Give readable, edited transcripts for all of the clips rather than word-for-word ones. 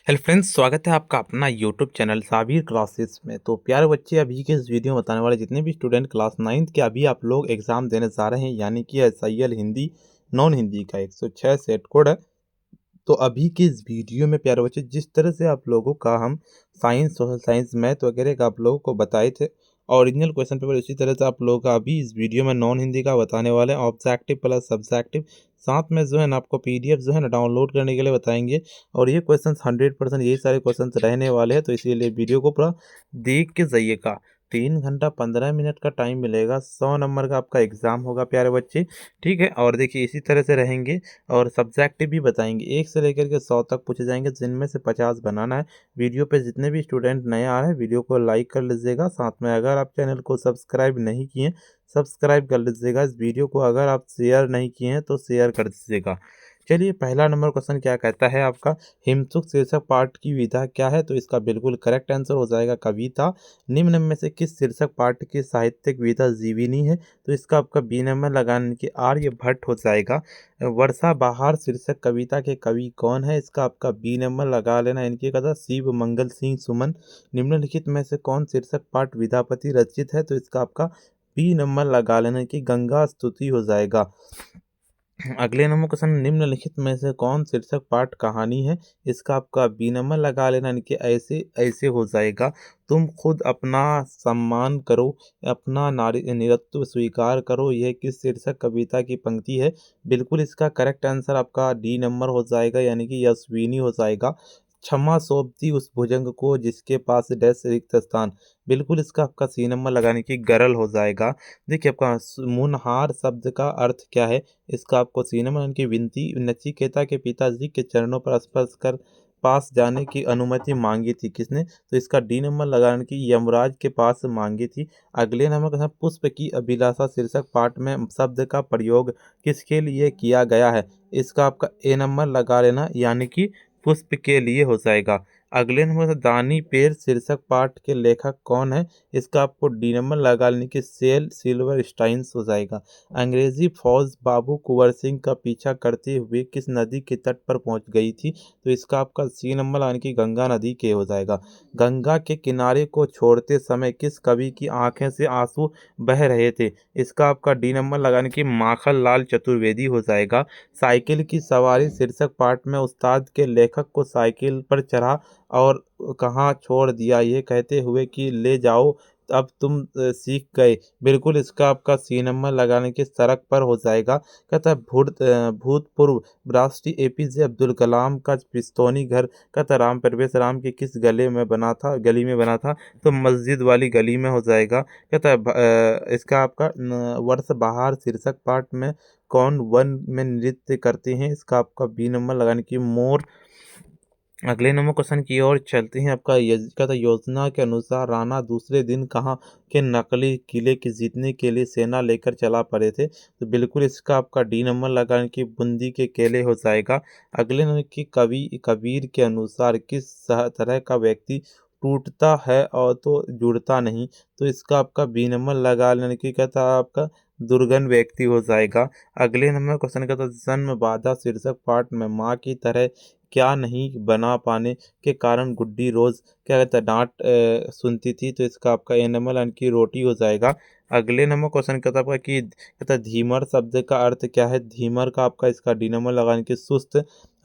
Hello friends, स्वागत है आपका अपना यूट्यूब चैनल साबिर क्लासेस में। तो प्यारे बच्चे, अभी के इस वीडियो में बताने वाले जितने भी स्टूडेंट क्लास 9th के अभी आप लोग एग्जाम देने जा रहे हैं, यानी कि SIL हिंदी नॉन हिंदी का 106 सेट कोड है। तो अभी के इस वीडियो में प्यारे बच्चे, जिस तरह से आप लोगों का हम साइंस, सोशल साइंस, मैथ वगैरह का आप लोगों को बताए थे ओरिजिनल क्वेश्चन पेपर, इसी तरह से आप लोगों का अभी इस वीडियो में नॉन हिंदी का बताने वाले हैं, ऑब्जेक्टिव प्लस सब्जेक्टिव। साथ में जो है ना आपको PDF जो है ना डाउनलोड करने के लिए बताएंगे। और ये क्वेश्चन 100% यही सारे क्वेश्चन रहने वाले हैं, तो इसीलिए वीडियो को पूरा देख के जाइएगा। 3 घंटा 15 मिनट का टाइम मिलेगा, 100 नंबर का आपका एग्जाम होगा प्यारे बच्चे। ठीक है, और देखिए इसी तरह से रहेंगे। और सब्जेक्टिव भी बताएंगे, 1 से लेकर के 100 तक पूछे जाएंगे, जिनमें से 50 बनाना है। वीडियो पे जितने भी स्टूडेंट नए आ रहे हैं, वीडियो को लाइक कर लीजिएगा। साथ में अगर आप चैनल को सब्सक्राइब नहीं किए, सब्सक्राइब कर लीजिएगा। इस वीडियो को अगर आप शेयर नहीं किए हैं तो शेयर कर दीजिएगा। चलिए, पहला नंबर क्वेश्चन क्या कहता है आपका, हिमसुक शीर्षक पाठ की विधा क्या है? तो इसका बिल्कुल करेक्ट आंसर हो जाएगा कविता। निम्न में से किस शीर्षक पाठ की साहित्यिक विधा जीवनी है? तो इसका आपका बी नंबर लगाने की आर्यभट्ट हो जाएगा। वर्षा बहार शीर्षक कविता के कवि कौन है? इसका आपका बी नंबर लगा लेना, इनकी कथा शिव मंगल सिंह सुमन। निम्नलिखित में से कौन शीर्षक पाठ विद्यापति रचित है? तो इसका आपका बी नंबर लगा लेना कि गंगा स्तुति हो जाएगा। अगले नंबर क्वेश्चन, निम्नलिखित में से कौन शीर्षक पाठ कहानी है? इसका आपका बी नंबर लगा लेना, यानी कि ऐसे ऐसे हो जाएगा। तुम खुद अपना सम्मान करो, अपना नारी निरत्व स्वीकार करो, यह किस शीर्षक कविता की पंक्ति है? बिल्कुल इसका करेक्ट आंसर आपका डी नंबर हो जाएगा, यानी कि यशस्विनी हो जाएगा। क्षमा सौंपती उस भुजंग को जिसके पास डैश रिक्त स्थान। बिल्कुल इसका आपका सी नंबर लगाने की गरल हो जाएगा। देखिए आपका मुनहार शब्द का अर्थ क्या है? इसका आपको सी नंबर, उनकी विनती, नचिकेता के पिताजी के चरणों पर स्पर्श कर पास जाने की अनुमति मांगी थी किसने? तो इसका डी नंबर लगाने की यमराज के पास मांगी थी। अगले नंबर का, पुष्प की अभिलाषा शीर्षक पाठ में शब्द का प्रयोग किसके लिए किया गया है? इसका आपका ए नंबर लगा लेना, यानी कि पुष्प के लिए हो जाएगा। अगले नंबर, दानी पेड़ शीर्षक पाठ के लेखक कौन है? इसका आपको डी नंबर लगा लेने की सेल सिल्वर स्टाइन्स हो जाएगा। अंग्रेजी फौज बाबू कुंवर सिंह का पीछा करते हुए किस नदी के तट पर पहुंच गई थी? तो इसका आपका सी नंबर यानी कि गंगा नदी के हो जाएगा। गंगा के किनारे को छोड़ते समय किस कवि की आंखें से आंसू बह रहे थे? इसका आपका डी नंबर लगाने की माखन लाल चतुर्वेदी हो जाएगा। साइकिल की सवारी शीर्षक पाठ में उस्ताद के लेखक को साइकिल पर चढ़ा और कहाँ छोड़ दिया, ये कहते हुए कि ले जाओ, अब तुम सीख गए। बिल्कुल इसका आपका सी नंबर लगाने की सड़क पर हो जाएगा। कहता है भूतपूर्व राष्ट्रीय APJ अब्दुल कलाम का पिस्तौनी घर कहता राम प्रवेश राम के किस गली में बना था? तो मस्जिद वाली गली में हो जाएगा। कहता है इसका आपका वर्ष बहार शीर्षक पाठ में कौन वन में नृत्य करते हैं? इसका आपका बी नंबर लगाने की मोर। अगले नंबर क्वेश्चन की ओर चलते हैं। आपका कहता योजना के अनुसार राणा दूसरे दिन कहाँ के नकली किले के जीतने के लिए सेना लेकर चला पड़े थे? तो बिल्कुल इसका आपका डी नंबर लगाने की बूंदी के केले हो जाएगा। अगले नंबर की कबीर के अनुसार किस तरह का व्यक्ति टूटता है और तो जुड़ता नहीं? तो इसका आपका बी नंबर लगा लेने की कहता आपका दुर्गन व्यक्ति हो जाएगा। अगले नंबर क्वेश्चन कहता जन्म बाधा शीर्षक पाठ में माँ की तरह क्या नहीं बना पाने के कारण गुड्डी रोज क्या कहता है डांट सुनती थी? तो इसका आपका एनिमल यानी कि रोटी हो जाएगा। अगले नंबर क्वेश्चन कहता है आपका कि कहता है धीमर शब्द का अर्थ क्या है? धीमर का आपका इसका डी नंबर लगाने की सुस्त।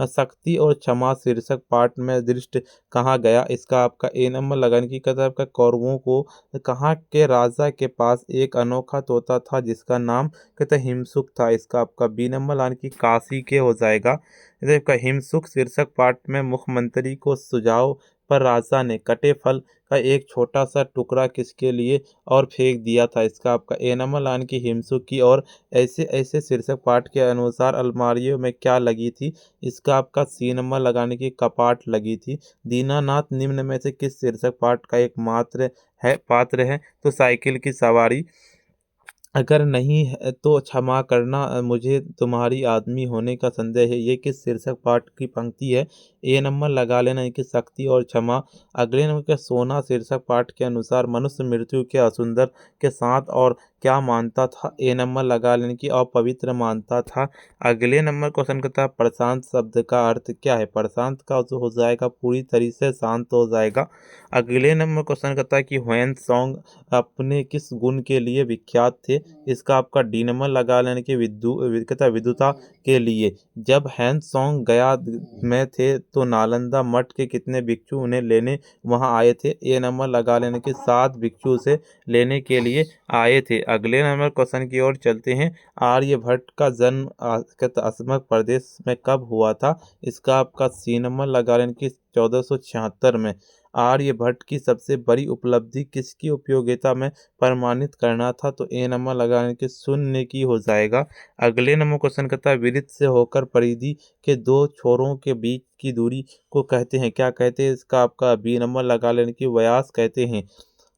शक्ति और क्षमा शीर्षक पाठ में दृष्ट कहाँ गया? इसका आपका ए नंबर लगाने की कहता है आपका कौरवों को कहाँ के राजा के पास एक अनोखा तोता था जिसका नाम कहता है हिमसुक था? इसका आपका बी नंबर लाने की काशी के हो जाएगा। देखा हिमसुक शीर्षक पाठ में मुख्यमंत्री को सुझाव पर राजा ने कटे फल का एक छोटा सा टुकड़ा किसके लिए और फेंक दिया था? इसका आपका ए नंबर लान की हिमसुक की और ऐसे ऐसे शीर्षक पाठ के अनुसार अलमारियों में क्या लगी थी? इसका आपका सी नंबर लगाने की कपाट लगी थी। दीनानाथ निम्न में से किस शीर्षक पाठ का एक मात्र है पात्र है? तो साइकिल की सवारी। अगर नहीं है तो क्षमा करना, मुझे तुम्हारी आदमी होने का संदेह है, ये किस शीर्षक पाठ की पंक्ति है? ए नंबर लगा लेना यानी कि शक्ति और क्षमा। अगले नंबर के सोना शीर्षक पाठ के अनुसार मनुष्य मृत्यु के असुंदर के साथ और क्या मानता था। ए नंबर लगा लेने की अपवित्र मानता था। अगले नंबर क्वेश्चन कहता है प्रशांत शब्द का अर्थ क्या है। प्रशांत का अर्थ हो जाएगा पूरी तरीके से शांत हो जाएगा। अगले नंबर क्वेश्चन कहता है कि ह्वेन सॉन्ग अपने किस गुण के लिए विख्यात थे। इसका आपका डी नंबर लगा लेने की कहता है विद्वता के लिए। जब हैंस सॉन्ग गया में थे तो नालंदा मठ के कितने भिक्षु उन्हें लेने वहां आए थे। ए नंबर लगा लेने के 7 भिक्षु उसे लेने के लिए आए थे। अगले नंबर क्वेश्चन की ओर चलते हैं। आर्यभट्ट का जन्म असमक प्रदेश में कब हुआ था। इसका आपका सी नंबर लगा लेने की 1476 में। आर्यभट्ट की सबसे बड़ी उपलब्धि किसकी उपयोगिता में प्रमाणित करना था। तो ए नंबर लगाने के शून्य की हो जाएगा। अगले नंबर क्वेश्चन कहता है वृत्त से होकर परिधि के 2 छोरों के बीच की दूरी को कहते हैं, क्या कहते हैं। इसका आपका बी नंबर लगा लेने की व्यास कहते हैं।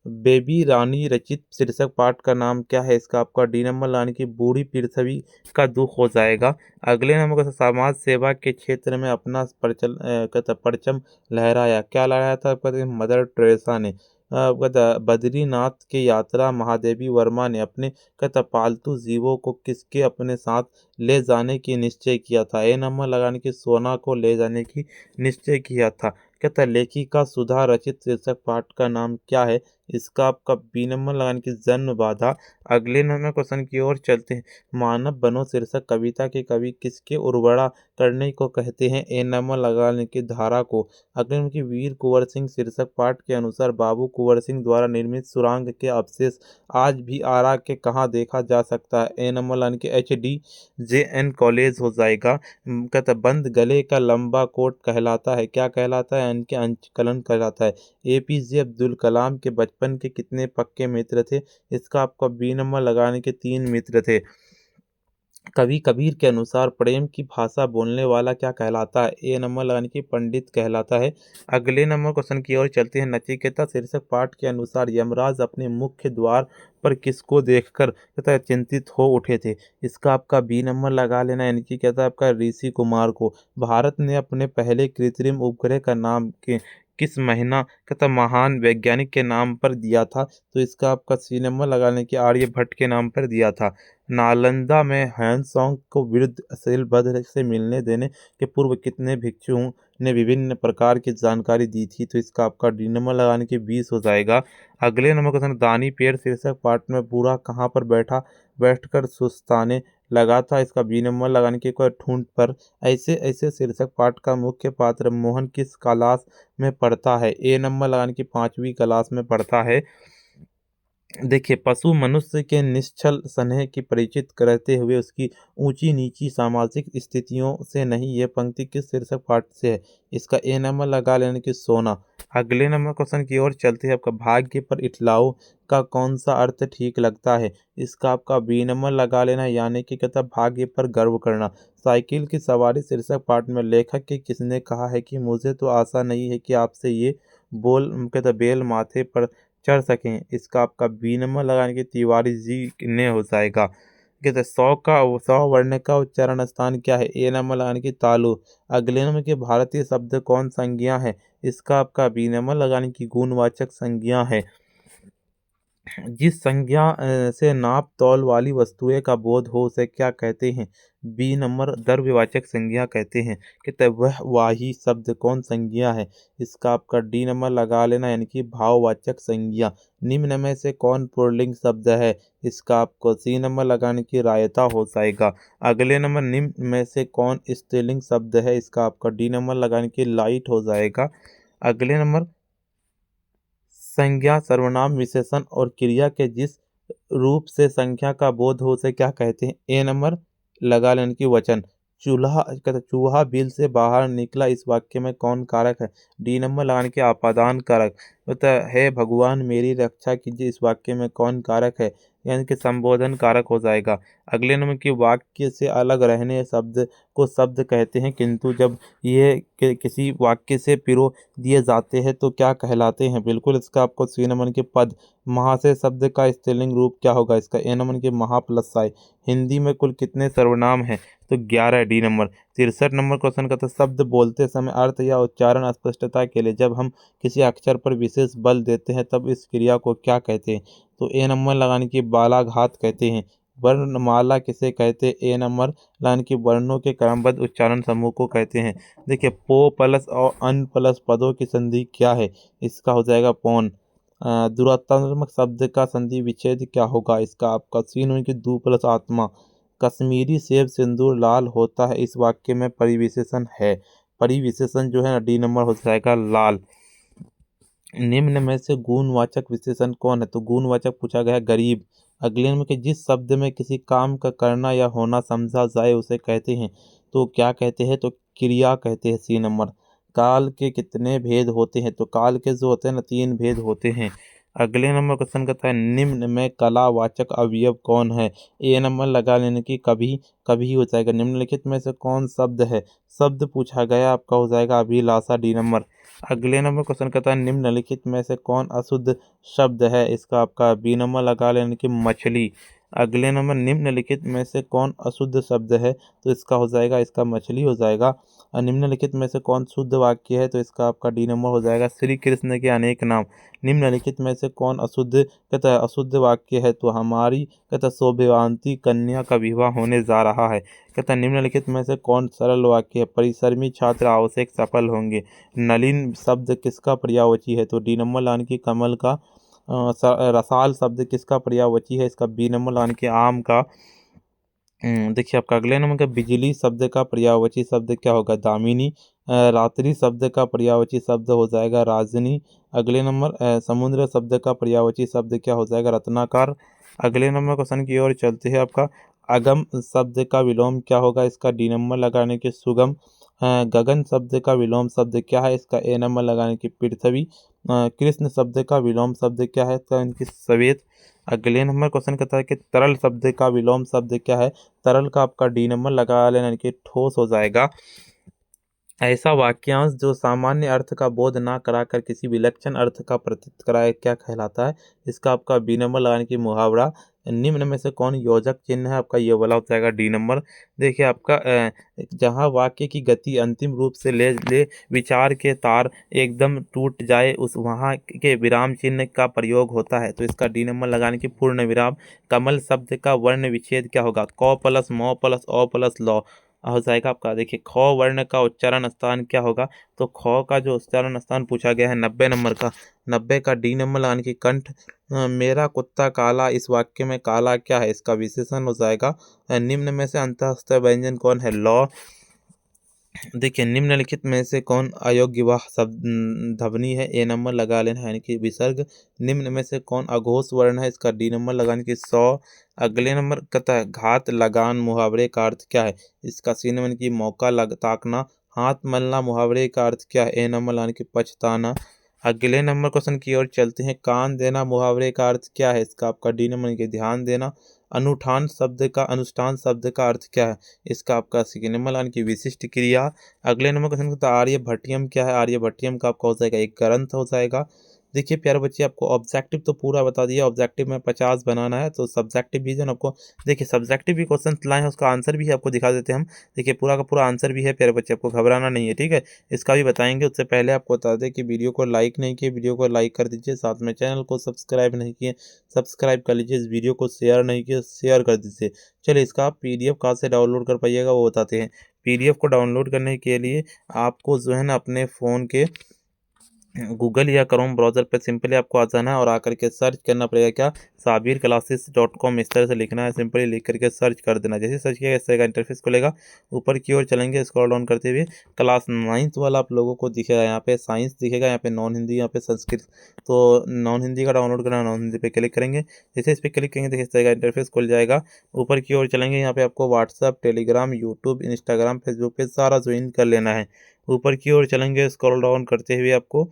बेबी रानी रचित शीर्षक पाठ का नाम क्या है। इसका आपका डी नंबर लाने की बूढ़ी पृथ्वी का दुख हो जाएगा। अगले नंबर का समाज सेवा के क्षेत्र में अपना परचम लहराया, क्या लहराया था। मदर टेरेसा ने। बद्रीनाथ की यात्रा महादेवी वर्मा ने अपने पालतू जीवों को किसके अपने साथ ले जाने की निश्चय किया था। ए नंबर लगाने की सोना को ले जाने की निश्चय किया था। लेखिका सुधा रचित शीर्षक पाठ का नाम क्या है। इसका आपका बी नंबर लगाने की जन्म बाधा। अगले नंबर क्वेश्चन की ओर चलते हैं। मानव बनो शीर्षक कविता के कवि किसके उर्वरा करने को कहते हैं। ए नंबर लगाने की धारा को। अगले नंबर की वीर कुंवर सिंह शीर्षक पाठ के अनुसार बाबू कुंवर सिंह द्वारा निर्मित सुरंग के अवशेष आज भी आरा के कहाँ देखा जा सकता है। ए नंबर लाने के HDJN कॉलेज हो जाएगा। बंद गले का लंबा कोट कहलाता है, क्या कहलाता है। इनके अंचकलन कहलाता है। APJ अब्दुल कलाम के बचपन के कितने पक्के मित्र थे। इसका आपका बी नंबर लगाने के 3 मित्र थे। कवि कबीर के अनुसार प्रेम की भाषा बोलने वाला क्या कहलाता है। ए नंबर लगाने की पंडित कहलाता है। अगले नंबर क्वेश्चन की ओर चलते हैं। नचिकेता शीर्षक पाठ के अनुसार यमराज अपने मुख्य द्वार पर किसको देखकर कहता चिंतित हो उठे थे। इसका आपका बी नंबर लगा लेना यानी कि कहता है आपका ऋषि कुमार को। भारत ने अपने पहले कृत्रिम उपग्रह का नाम किस महीना कहता महान वैज्ञानिक के नाम पर दिया था। तो इसका आपका सी नंबर लगाने की आर्यभट्ट के नाम पर दिया था। नालंदा में हैंसोंग को विरुद्ध सीलबद्ध से मिलने देने के पूर्व कितने भिक्षुओं ने विभिन्न प्रकार की जानकारी दी थी। तो इसका आपका डी नंबर लगाने की 20 हो जाएगा। अगले नंबर क्वेश्चन दानी पेड़ शीर्षक पाठ में बूढ़ा कहाँ पर बैठकर सुस्ताने लगा था। इसका बी नंबर लगाने की कोई ठूंठ पर। ऐसे ऐसे शीर्षक पाठ का मुख्य पात्र मोहन किस क्लास में पढ़ता है। ए नंबर लगाने की 5वीं क्लास में पढ़ता है। देखिए पशु मनुष्य के निश्चल स्नेह की परिचित करते हुए उसकी ऊंची नीची सामाजिक स्थितियों से नहीं। ये पंक्ति किस शीर्षक पाठ से है। इसका ए नंबर लगा लेने की सोना। अगले नंबर क्वेश्चन की ओर चलते हैं। आपका भाग्य पर इठलाओ का कौन सा अर्थ ठीक लगता है। इसका आपका बी नंबर लगा लेना यानी कि कहता भाग्य पर गर्व करना। साइकिल की सवारी शीर्षक पाठ में लेखक के किसने कहा है कि मुझे तो आशा नहीं है कि आपसे ये बोल कहता बेल माथे पर चढ़ सकें। इसका आपका बी नंबर लगाने के तिवारी जी ने हो जाएगा। कहते हैं 100 वर्ण का उच्चारण स्थान क्या है। ए नंबर लगाने की तालु। अगले नंबर की भारतीय शब्द कौन संज्ञा है। इसका आपका बी नंबर लगाने की गुणवाचक संज्ञा है। जिस संज्ञा से नाप तौल वाली वस्तुएं का बोध हो उसे क्या कहते हैं। बी नंबर द्रव्यवाचक संज्ञा कहते हैं। कहते वह वाही शब्द कौन संज्ञा है। इसका आपका डी नंबर लगा लेना यानी कि भाववाचक संज्ञा। निम्न में से कौन पुल्लिंग शब्द है। इसका आपको सी नंबर लगाने की रायता हो जाएगा। अगले नंबर निम्न में से कौन स्त्रीलिंग शब्द है। इसका आपका डी नंबर लगाने की लाइट हो जाएगा। अगले नंबर संज्ञा सर्वनाम विशेषण और क्रिया के जिस रूप से संख्या का बोध हो उसे क्या कहते हैं। ए नंबर लगा लेने की वचन। चूहा बिल से बाहर निकला इस वाक्य में कौन कारक है। डी नंबर लगाने के आपादान कारक। है भगवान मेरी रक्षा कीजिए इस वाक्य में कौन कारक है। यानी कि संबोधन कारक हो जाएगा। अगले नंबर की वाक्य से अलग रहने शब्द को शब्द कहते हैं किंतु जब ये किसी वाक्य से पिरो दिए जाते हैं तो क्या कहलाते हैं। बिल्कुल इसका आपको सी नंबर के पद। महाशय शब्द का स्त्रीलिंग रूप क्या होगा। इसका ए नंबर के महा प्लस आय। हिंदी में कुल कितने सर्वनाम हैं? तो 11 डी नंबर। 63 नंबर क्वेश्चन का था शब्द बोलते समय अर्थ या उच्चारण स्पष्टता के लिए जब हम किसी अक्षर पर विशेष बल देते हैं तब इस क्रिया को क्या कहते हैं? तो ए नंबर लगाने की बालाघात कहते हैं। वर्णमाला किसे कहते हैं? ए नंबर लगाने की वर्णों के क्रमबद्ध उच्चारण समूह को कहते हैं। देखिए पो प्लस और अन प्लस पदों की संधि क्या है? इसका हो जाएगा पौन। दुरात्मक शब्द का संधि विच्छेद क्या होगा? इसका आपका सीन हुई कि दू प्लस आत्मा। कश्मीरी सेब सिंदूर लाल होता है इस वाक्य में परिविशेषण है। परिविशेषण जो है ना डी नंबर हो जाएगा लाल। निम्न में से गुणवाचक विशेषण कौन है? तो गुणवाचक पूछा गया है गरीब। अगले में कि जिस शब्द में किसी काम का करना या होना समझा जाए उसे कहते हैं। तो क्या कहते हैं? तो क्रिया कहते हैं सी नंबर। काल के कितने भेद होते हैं? तो काल के जो होते हैं ना 3 भेद होते हैं। अगले नंबर क्वेश्चन कहता है निम्न में कलावाचक अवयव कौन है? ए नंबर लगा लेने की कभी कभी हो जाएगा। निम्नलिखित में से कौन शब्द है? शब्द पूछा गया आपका हो जाएगा अभिलाषा डी नंबर। अगले नंबर क्वेश्चन कहता है निम्नलिखित में से कौन अशुद्ध शब्द है? इसका आपका बी नंबर लगा लेने की मछली। अगले नंबर निम्नलिखित में से कौन अशुद्ध शब्द है? तो इसका हो जाएगा इसका मछली हो जाएगा। और निम्नलिखित में से कौन शुद्ध वाक्य है? तो इसका आपका डी नंबर हो जाएगा श्री कृष्ण के अनेक नाम। निम्नलिखित में से कौन अशुद्ध कहता है अशुद्ध वाक्य है? तो हमारी कहता सौभाग्यवती कन्या का विवाह होने जा रहा है। कहता निम्नलिखित में से कौन सरल वाक्य है? परिश्रमी छात्र आवश्यक सफल होंगे। नलिन शब्द किसका पर्यायवाची है? तो डी नंबर लाने की कमल का। रसाल शब्द किसका पर्यायवाची है? इसका बी नंबर लाने की आम का। देखिए आपका अगले नंबर का बिजली शब्द का पर्यायवाची शब्द क्या होगा? दामिनी। रात्रि शब्द का पर्यायवाची शब्द हो जाएगा राजनी। अगले नंबर समुद्र शब्द का पर्यायवाची शब्द क्या हो जाएगा? रत्नाकर। अगले नंबर क्वेश्चन की ओर चलते हैं आपका अगम शब्द का विलोम क्या होगा? इसका डी नंबर लगाने के सुगम। गगन शब्द का विलोम शब्द क्या है? इसका ए नंबर लगाने की पृथ्वी। कृष्ण शब्द का विलोम शब्द क्या है? इसका इनकी सवेत। अगले नंबर क्वेश्चन कहता है कि तरल शब्द का विलोम शब्द क्या है? तरल का आपका डी नंबर लगा लेना यानी कि ठोस हो जाएगा। ऐसा वाक्यांश जो सामान्य अर्थ का बोध ना कराकर किसी विलक्षण अर्थ का प्रतीत कराए क्या कहलाता है? इसका आपका बी नंबर लगाने की मुहावरा। निम्न में से कौन योजक चिन्ह है? आपका ये वाला हो जाएगा डी नंबर। देखिए आपका जहाँ वाक्य की गति अंतिम रूप से ले ले विचार के तार एकदम टूट जाए उस वहाँ के विराम चिन्ह का प्रयोग होता है। तो इसका डी नंबर लगाने की पूर्ण विराम। कमल शब्द का वर्ण विच्छेद क्या होगा? क प्लस मौ प्लस अ प्लस लौ हो जाएगा आपका। देखिए ख वर्ण का उच्चारण स्थान क्या होगा? तो ख का जो उच्चारण स्थान पूछा गया है 90 नंबर का। 90 का डी नंबर लगाने की कंठ। मेरा कुत्ता काला इस वाक्य में काला क्या है? इसका विशेषण हो जाएगा। निम्न में से अंतःस्थ व्यंजन कौन है? लौ। देखिए निम्नलिखित में से कौन अयोग्यवाह शब्द ध्वनि है? ए नंबर लगा लेना है यानी कि विसर्ग। निम्न में से कौन अघोष वर्ण है? इसका डी नंबर लगाने की सौ। अगले नंबर कहता है घात लगान मुहावरे का अर्थ क्या है? इसका सी नंबर की मौका ताकना। हाथ मलना मुहावरे का अर्थ क्या है? ए नंबर लगाने की पछताना। अगले नंबर क्वेश्चन की ओर चलते हैं कान देना मुहावरे का अर्थ क्या है? इसका आपका डी नंबर की ध्यान देना। अनुष्ठान शब्द का अर्थ क्या है? इसका आपका सी नंबर यानी कि विशिष्ट क्रिया। अगले नंबर क्वेश्चन कहता है आर्यभट्टियम क्या है? आर्यभट्टियम का आपका हो जाएगा एक ग्रंथ हो जाएगा। देखिए प्यारे बच्चे आपको ऑब्जेक्टिव तो पूरा बता दिया। ऑब्जेक्टिव में 50 बनाना है तो सब्जेक्टिव भी जो आपको देखिए सब्जेक्टिव भी क्वेश्चन लाए हैं उसका आंसर भी आपको दिखा देते हैं हम। देखिए पूरा का पूरा आंसर भी है प्यारे बच्चे, आपको घबराना नहीं है, ठीक है। इसका भी बताएंगे। उससे पहले आपको बता दें कि वीडियो को लाइक नहीं किए, वीडियो को लाइक कर दीजिए। साथ में चैनल को सब्सक्राइब नहीं किए, सब्सक्राइब कर लीजिए। इस वीडियो को शेयर नहीं किए, शेयर कर दीजिए। चलिए इसका आप PDF कहाँ से डाउनलोड कर पाइएगा वो बताते हैं। PDF को डाउनलोड करने के लिए आपको जो है ना अपने फ़ोन के गूगल या क्रोम ब्राउज़र पर सिंपली आपको आ जाना है और आकर के सर्च करना पड़ेगा क्या? sabirclasses.com इस तरह से लिखना है। सिंपली लिख करके सर्च कर देना। जैसे सर्च किया इस तरह का इंटरफेस खुलेगा। ऊपर की ओर चलेंगे स्क्रॉल डाउन करते हुए क्लास 9th वाला आप लोगों को दिखेगा। यहाँ पे साइंस दिखेगा, यहाँ पे नॉन हिंदी, यहाँ पे संस्कृत। तो नॉन हिंदी का डाउनलोड करना, नॉन हिंदी पे क्लिक करेंगे। जैसे इस पर क्लिक करेंगे देखिए इस तरह का इंटरफेस खुल जाएगा। ऊपर की ओर चलेंगे, यहाँ पे आपको WhatsApp, Telegram, YouTube, Instagram, Facebook पे सारा ज्वाइन कर लेना है। ऊपर की ओर चलेंगे स्क्रॉल डाउन करते हुए आपको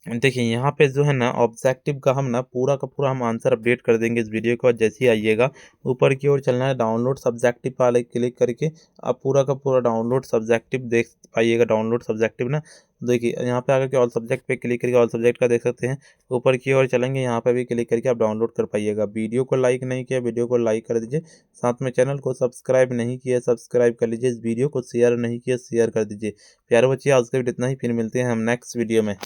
देखिए यहाँ पे जो है ना ऑब्जेक्टिव का हम ना पूरा का पूरा हम आंसर अपडेट कर देंगे इस वीडियो के बाद। जैसे ही आइएगा ऊपर की ओर चलना है, डाउनलोड सब्जेक्टिव वाले क्लिक करके आप पूरा का पूरा डाउनलोड सब्जेक्टिव देख पाइएगा। डाउनलोड सब्जेक्टिव ना देखिए यहाँ पे आकर के ऑल सब्जेक्ट पे क्लिक करके ऑल सब्जेक्ट का देख सकते हैं। ऊपर की ओर चलेंगे, यहाँ पे भी क्लिक करके आप डाउनलोड कर पाइएगा। वीडियो को लाइक नहीं किया, वीडियो को लाइक कर दीजिए। साथ में चैनल को सब्सक्राइब नहीं किया, सब्सक्राइब कर लीजिए। इस वीडियो को शेयर नहीं किया, शेयर कर दीजिए। प्यारे बच्चे आज के वीडियो इतना ही, फिर मिलते हैं हम नेक्स्ट वीडियो में।